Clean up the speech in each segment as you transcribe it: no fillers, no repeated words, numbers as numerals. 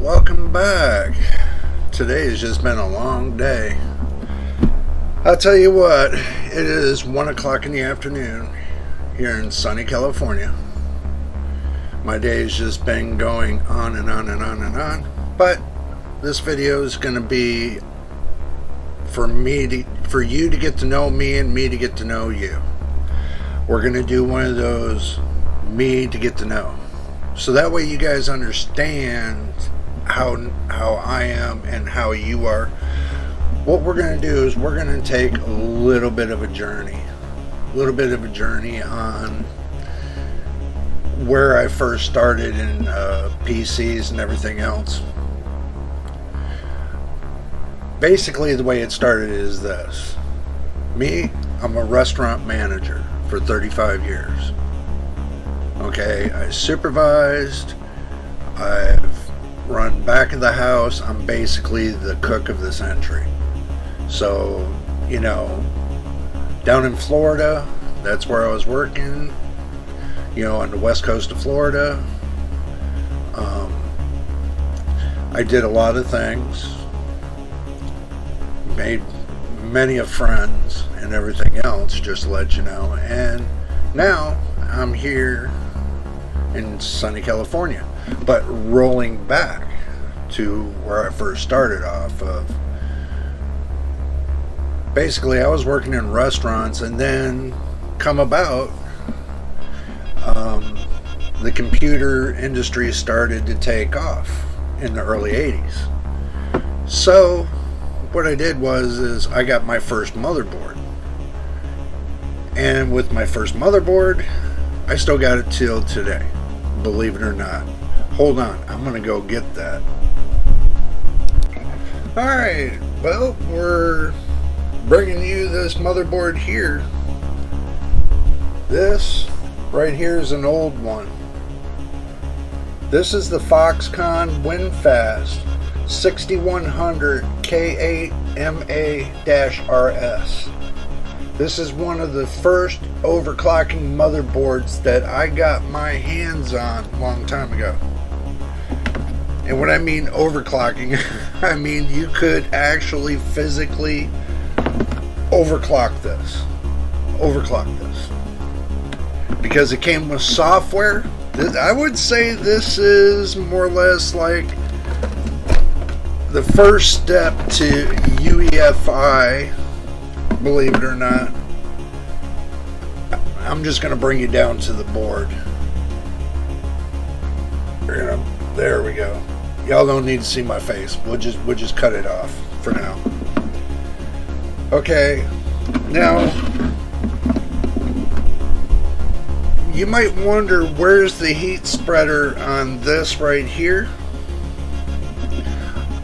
welcome back. Today has just been a long day. I'll tell you what, it is 1 o'clock in the afternoon here in sunny California. My day has just been going on and on and on and on, but this video is going to be for you to get to know me and me to get to know you. We're going to do one of those me to get to know, so that way you guys understand how I am and how you are. What we're going to do is we're going to take a little bit of a journey on where I first started in PCs and everything else. Basically, the way it started is this. I'm a restaurant manager for 35 years. Okay, I supervised, I've run back of the house, I'm basically the cook of this entry. So, down in Florida, that's where I was working, on the west coast of Florida. I did a lot of things, made many of friends and everything else, just to let you know. And now I'm here in sunny California, but rolling back to where I first started off of. Basically, I was working in restaurants, and then come about, the computer industry started to take off in the early 80s. So what I did is I got my first motherboard, and with my first motherboard, I still got it till today, believe it or not. Hold on, I'm gonna go get that. Alright, well, we're bringing you this motherboard here. This right here is an old one. This is the Foxconn WinFast 6100 K8MA-RS. This is one of the first overclocking motherboards that I got my hands on a long time ago. And when I mean overclocking, I mean you could actually physically overclock this. Because it came with software. I would say this is more or less like the first step to UEFI, believe it or not. I'm just going to bring you down to the board. There we go. Y'all don't need to see my face. We'll just cut it off for now. Okay, now you might wonder, where's the heat spreader on this right here?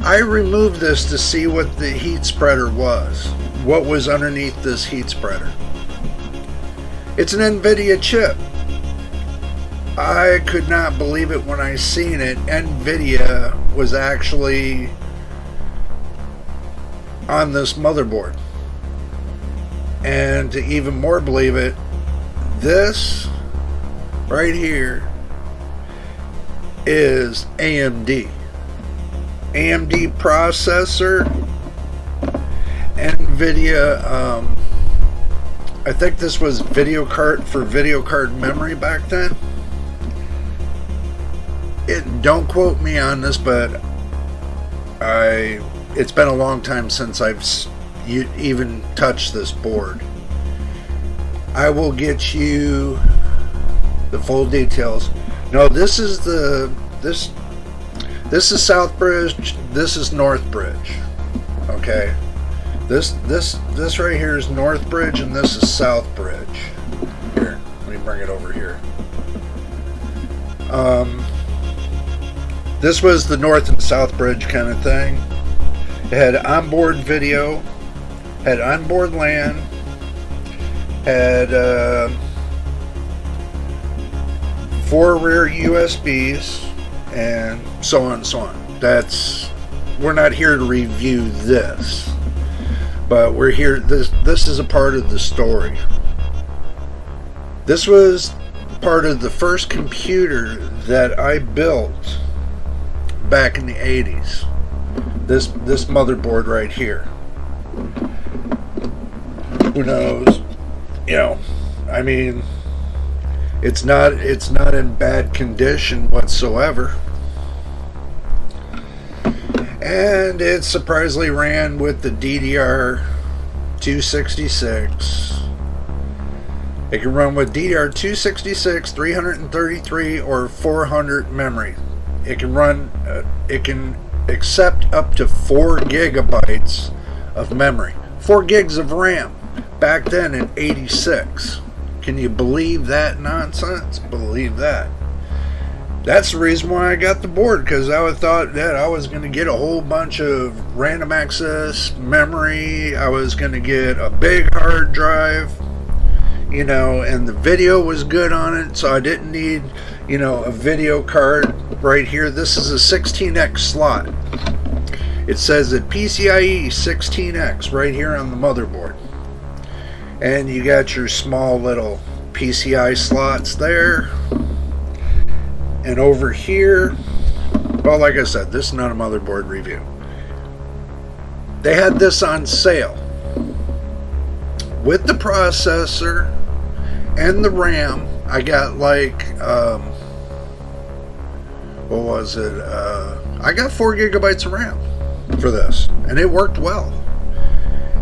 I removed this to see what the heat spreader was. What was underneath this heat spreader? It's an NVIDIA chip. I could not believe it when I seen it. NVIDIA was actually on this motherboard. And to even more believe it, this right here is AMD. AMD processor, NVIDIA, I think this was video card memory back then. Don't quote me on this, but it's been a long time since I've even touched this board. I will get you the full details. No, this is Southbridge, this is Northbridge. Okay, this right here is Northbridge, and this is Southbridge. Here, let me bring it over here. This was the North and Southbridge kind of thing. It had onboard video, had onboard LAN, had 4 rear USBs, and so on and so on. We're not here to review this, but we're here. This is a part of the story. This was part of the first computer that I built back in the 80s. This motherboard right here. Who knows? You know, I mean, it's not in bad condition whatsoever. And it surprisingly ran with the DDR266. It can run with DDR266, 333, or 400 memory. It can run. It can accept up to 4 gigabytes of memory, 4 gigs of RAM. Back then in '86. Can you believe that nonsense? Believe that. That's the reason why I got the board, because I thought that I was going to get a whole bunch of random access memory. I was going to get a big hard drive, you know, and the video was good on it, so I didn't need, you know, a video card right here. This is a 16X slot. It says that PCIe 16X right here on the motherboard. And you got your small little PCI slots there. And over here, well, like I said, this is not a motherboard review. They had this on sale with the processor and the RAM. I got like, what was it? I got 4 gigabytes of RAM for this, and it worked well.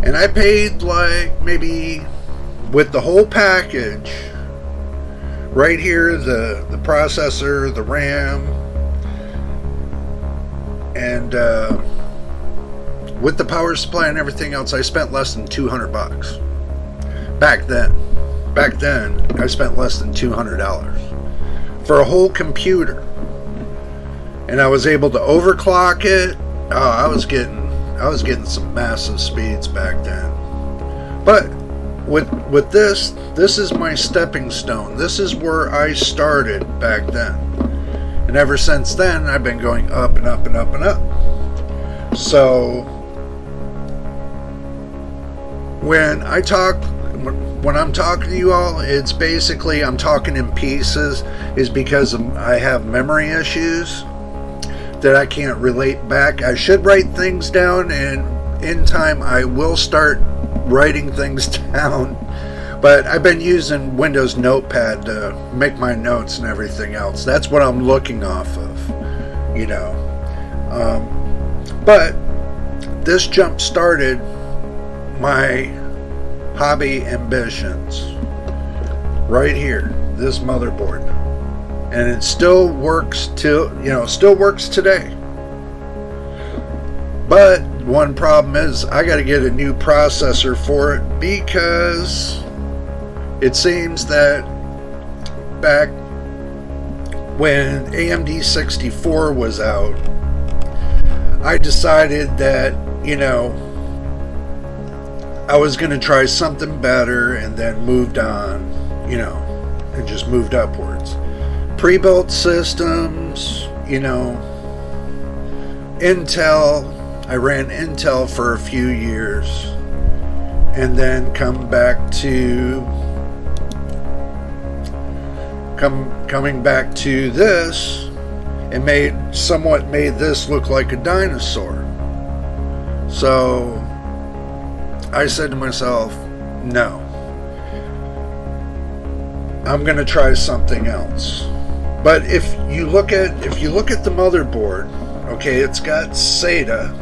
And I paid like maybe with the whole package. Right here, the processor, the RAM, and with the power supply and everything else, I spent less than $200. Back then, I spent less than $200 for a whole computer, and I was able to overclock it. Oh, I was getting some massive speeds back then, but. With this is my stepping stone. This is where I started back then. And ever since then, I've been going up and up and up and up. So, when I'm talking to you all, it's basically I'm talking in pieces, is because I have memory issues that I can't relate back. I should write things down, and in time I will start writing things down, but I've been using Windows Notepad to make my notes and everything else. That's what I'm looking off of, you know. But this jump started my hobby ambitions right here, this motherboard, and it still works still works today. But one problem is I got to get a new processor for it, because it seems that back when AMD 64 was out, I decided that, you know, I was going to try something better, and then moved on, you know, and just moved upwards. Pre-built systems, you know, Intel. I ran Intel for a few years, and then coming back to this, and made this look like a dinosaur. So I said to myself, no, I'm going to try something else. But if you look at the motherboard, okay, it's got SATA.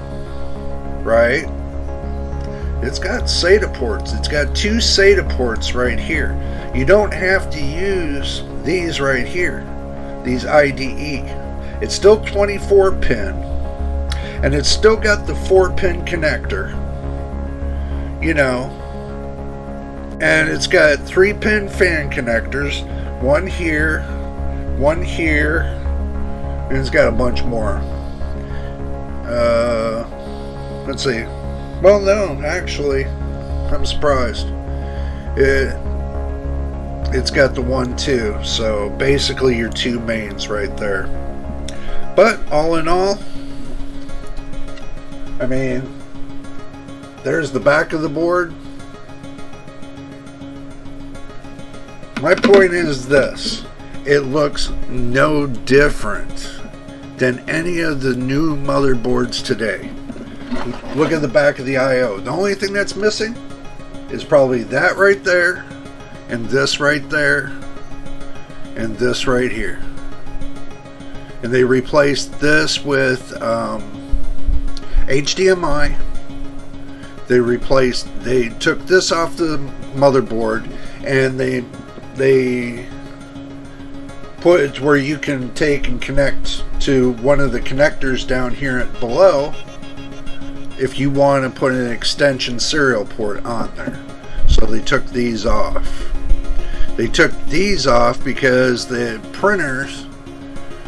Right? It's got SATA ports. It's got 2 SATA ports right here. You don't have to use these right here, these IDE. It's still 24 pin, and it's still got the 4-pin connector, you know, and it's got 3-pin fan connectors, one here, and it's got a bunch more. Let's see. Well, no, actually, I'm surprised. It's got the 1, 2, so basically your 2 mains right there. But all in all, I mean, there's the back of the board. My point is this: it looks no different than any of the new motherboards today. Look at the back of the I/O. The only thing that's missing is probably that right there, and this right there, and this right here. And they replaced this with HDMI. They took this off the motherboard, and they put it where you can take and connect to one of the connectors down here below if you want to put an extension serial port on there. So they took these off. They took these off because the printers,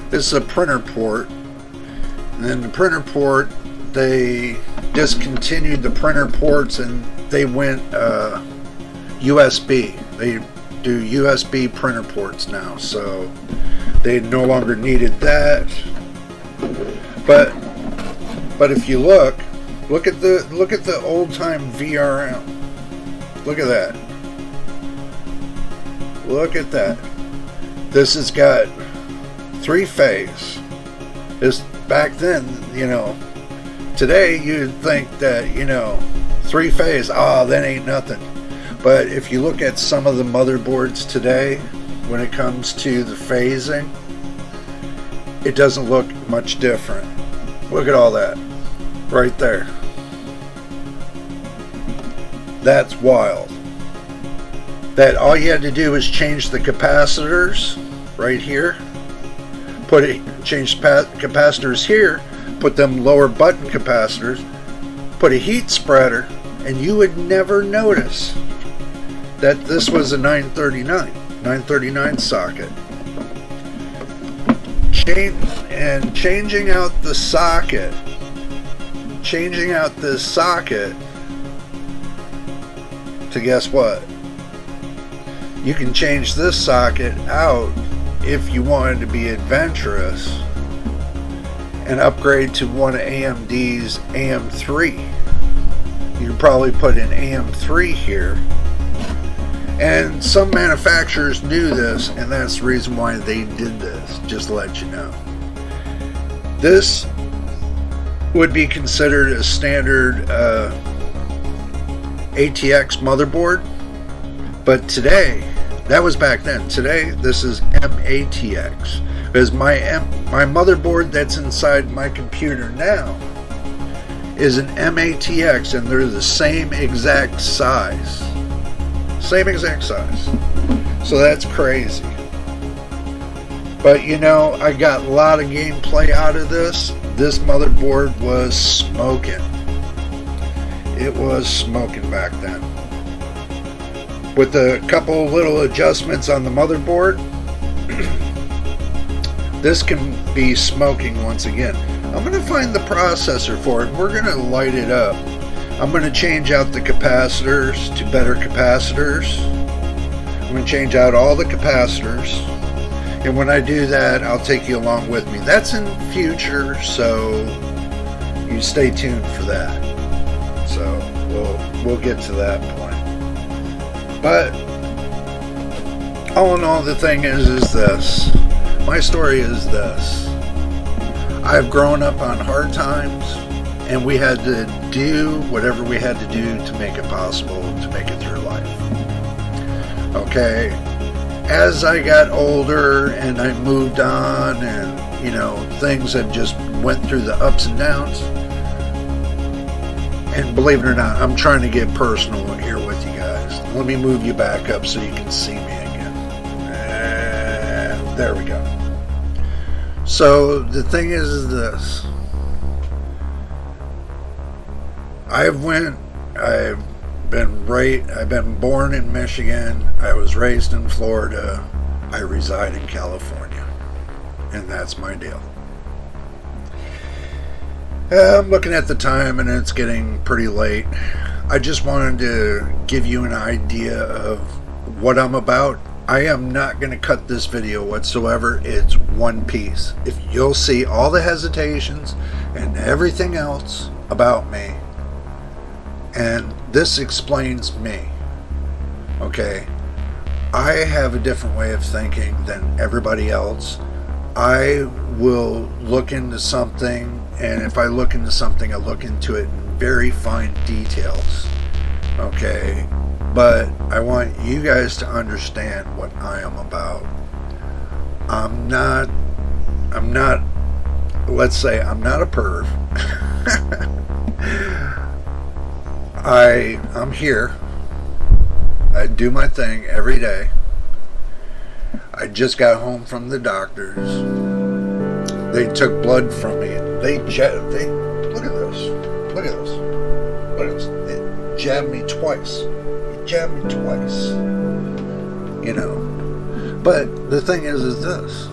this is a printer port, and then the printer port, they discontinued the printer ports and they went USB. They do USB printer ports now, so they no longer needed that. But if you look at the old time VRM. Look at that. Look at that. This has got 3-phase. This back then, today you'd think that 3-phase, that ain't nothing. But if you look at some of the motherboards today, when it comes to the phasing, it doesn't look much different. Look at all that right there. That's wild. That all you had to do was change the capacitors right here, change capacitors here, put them lower button capacitors, put a heat spreader, and you would never notice that this was a 939 socket. Changing out this socket to guess what? You can change this socket out if you wanted to be adventurous and upgrade to one of AMD's AM3. You can probably put an AM3 here. And some manufacturers knew this, and that's the reason why they did this, just to let you know. This would be considered a standard ATX motherboard, but today, that was back then. Today, this is MATX. Because my motherboard that's inside my computer now is an MATX, and they're the same exact size. Same exact size. So that's crazy. But I got a lot of gameplay out of this. This motherboard was smoking. It was smoking back then. With a couple little adjustments on the motherboard, this can be smoking once again. I'm going to find the processor for it. We're going to light it up. I'm going to change out the capacitors to better capacitors. I'm going to change out all the capacitors. And when I do that, I'll take you along with me. That's in the future, so you stay tuned for that. So we'll get to that point. But all in all, the thing is this. My story is this. I've grown up on hard times, and we had to do whatever we had to do to make it possible to make it through life. Okay, as I got older and I moved on, and things have just went through the ups and downs. And believe it or not, I'm trying to get personal here with you guys. Let me move you back up so you can see me again. And there we go. So the thing is this. I've been born in Michigan. I was raised in Florida. I reside in California. And that's my deal. I'm looking at the time and it's getting pretty late. I just wanted to give you an idea of what I'm about. I am not going to cut this video whatsoever. It's one piece. If you'll see all the hesitations and everything else about me, and this explains me. Okay, I have a different way of thinking than everybody else. I will look into something, and if I look into something, I look into it in very fine details. Okay? But I want you guys to understand what I am about. I'm not, let's say I'm not a perv. I'm here. I do my thing every day. I just got home from the doctors. They took blood from me. They look at this. Look at this. Look at this. They jabbed me twice. You know. But the thing is this.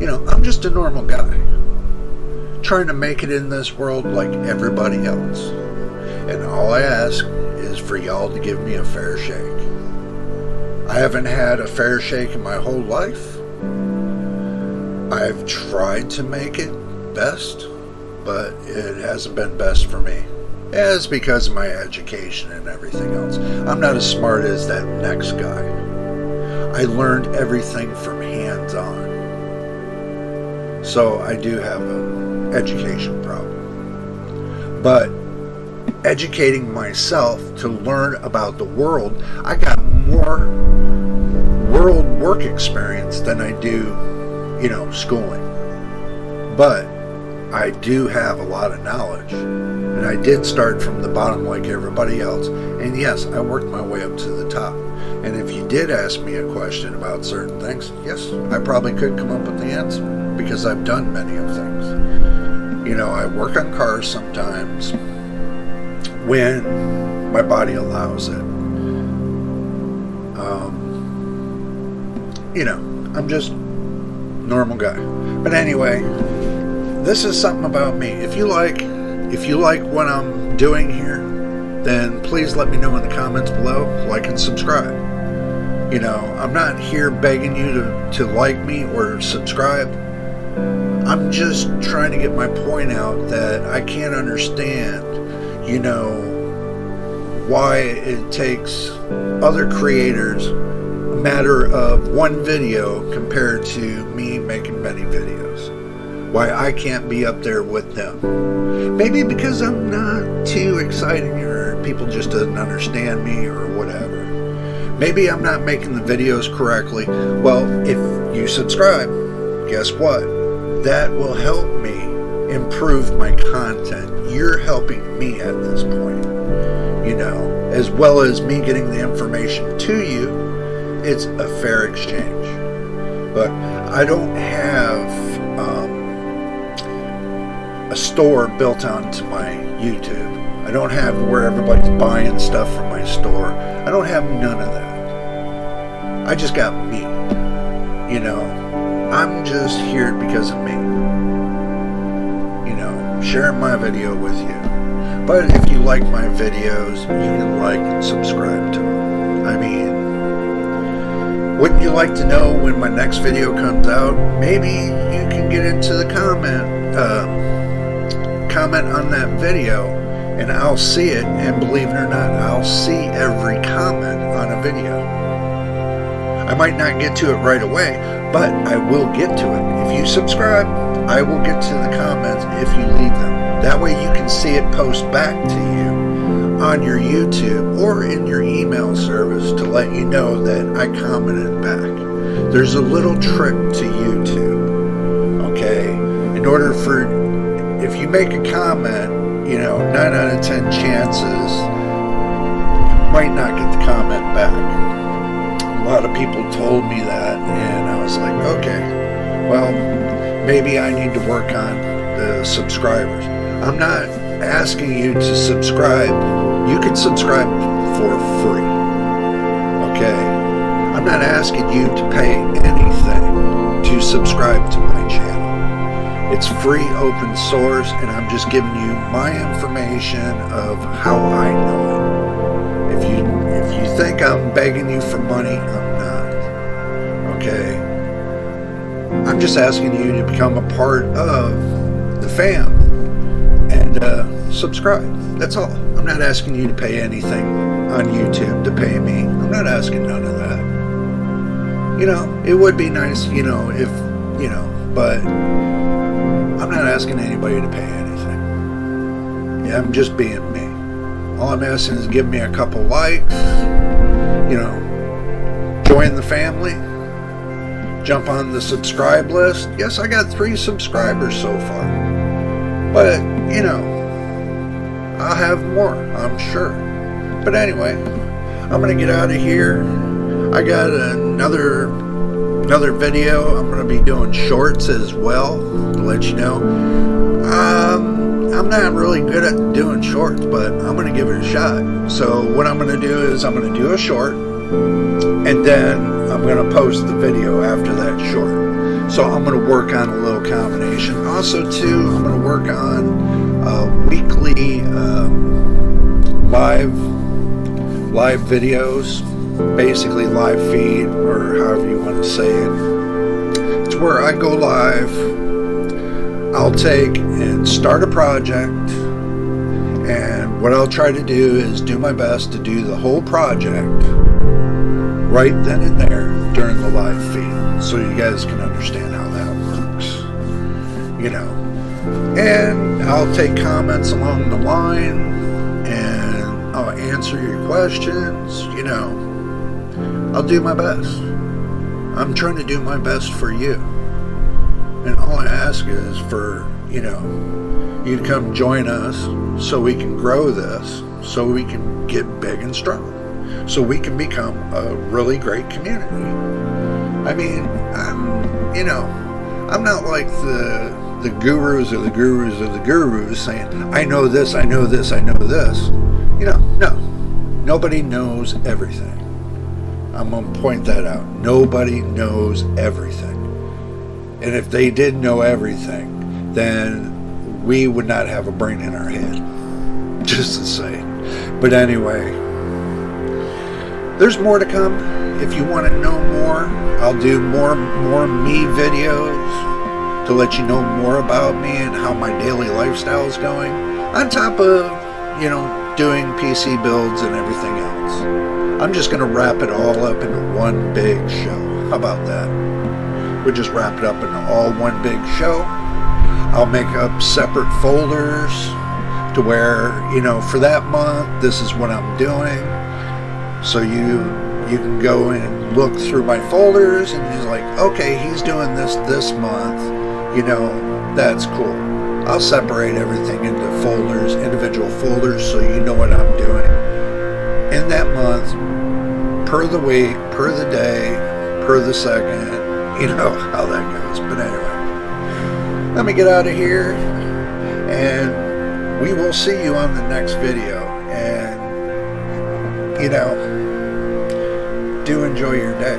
You know, I'm just a normal guy, trying to make it in this world like everybody else. And all I ask is for y'all to give me a fair shake. I haven't had a fair shake in my whole life. I've tried to make it best, but it hasn't been best for me. It's because of my education and everything else. I'm not as smart as that next guy. I learned everything from hands-on. So I do have an education problem. But educating myself to learn about the world, I got more world work experience than I do, schooling. But I do have a lot of knowledge, and I did start from the bottom like everybody else, and yes, I worked my way up to the top. And if you did ask me a question about certain things, yes, I probably could come up with the answer, because I've done many of things. I work on cars sometimes when my body allows it. I'm just normal guy. But anyway, this is something about me. If you like what I'm doing here, then please let me know in the comments below. Like and subscribe. I'm not here begging you to like me or subscribe. I'm just trying to get my point out that I can't understand, why it takes other creators a matter of one video compared to me making many videos. Why I can't be up there with them. Maybe because I'm not too exciting, or people just don't understand me, or whatever. Maybe I'm not making the videos correctly. Well, if you subscribe, guess what? That will help me improve my content. You're helping me at this point, as well as me getting the information to you. It's a fair exchange. But I don't have a store built onto my YouTube. I don't have where everybody's buying stuff from my store. I don't have none of that. I just got me. I'm just here because of me. Sharing my video with you. But if you like my videos, you can like and subscribe to them. I mean, wouldn't you like to know when my next video comes out? Maybe you can get into the comment on that video, and I'll see it, and believe it or not, I'll see every comment on a video. I might not get to it right away, but I will get to it. If you subscribe, I will get to the comments if you leave them. That way you can see it post back to you on your YouTube or in your email service to let you know that I commented back. There's a little trick to YouTube, okay? In order for, if you make a comment, 9 out of 10 chances, you might not get the comment back. A lot of people told me that, and I was like, okay, well, maybe I need to work on the subscribers. I'm not asking you to subscribe. You can subscribe for free, okay? I'm not asking you to pay anything to subscribe to my channel. It's free, open source, and I'm just giving you my information of how I know it. If you think I'm begging you for money, I'm not, okay? I'm just asking you to become a part of the fam and subscribe. That's all. I'm not asking you to pay anything on YouTube to pay me. I'm not asking none of that. It would be nice, if you know, but I'm not asking anybody to pay anything. Yeah, I'm just being me. All I'm asking is give me a couple likes, you know, join the family, jump on the subscribe list. Yes, I got 3 subscribers so far, but, you know, I'll have more, I'm sure. But anyway, I'm going to get out of here. I got another video. I'm going to be doing shorts as well, to let you know. I'm not really good at doing shorts, but I'm going to give it a shot. So what I'm going to do is I'm going to do a short, and then I'm going to post the video after that short. So I'm going to work on a little combination. Also, too, I'm going to work on weekly live videos, basically live feed, or however you want to say it. It's where I go live. I'll take and start a project, and what I'll try to do is do my best to do the whole project right then and there during the live feed, so you guys can understand how that works, you know. And I'll take comments along the line, and I'll answer your questions, you know. I'll do my best. I'm trying to do my best for you. And all I ask is for, you know, you to come join us so we can grow this, so we can get big and strong, so we can become a really great community. I mean, I'm not like the gurus or the gurus or the gurus saying, I know this, I know this, I know this. You know, no. Nobody knows everything. I'm going to point that out. Nobody knows everything. And if they did know everything, then we would not have a brain in our head. Just to say. But anyway, there's more to come. If you want to know more, I'll do more me videos to let you know more about me and how my daily lifestyle is going. On top of, you know, doing PC builds and everything else. I'm just going to wrap it all up into one big show. How about that? We'll just wrap it up into all one big show. I'll make up separate folders to where, you know, for that month, this is what I'm doing. So you can go and look through my folders and he's like, okay, he's doing this month. You know, that's cool. I'll separate everything into folders, individual folders, so you know what I'm doing in that month, per the week, per the day, per the second. You know how that goes. But anyway, let me get out of here, and we will see you on the next video. And, you know, do enjoy your day.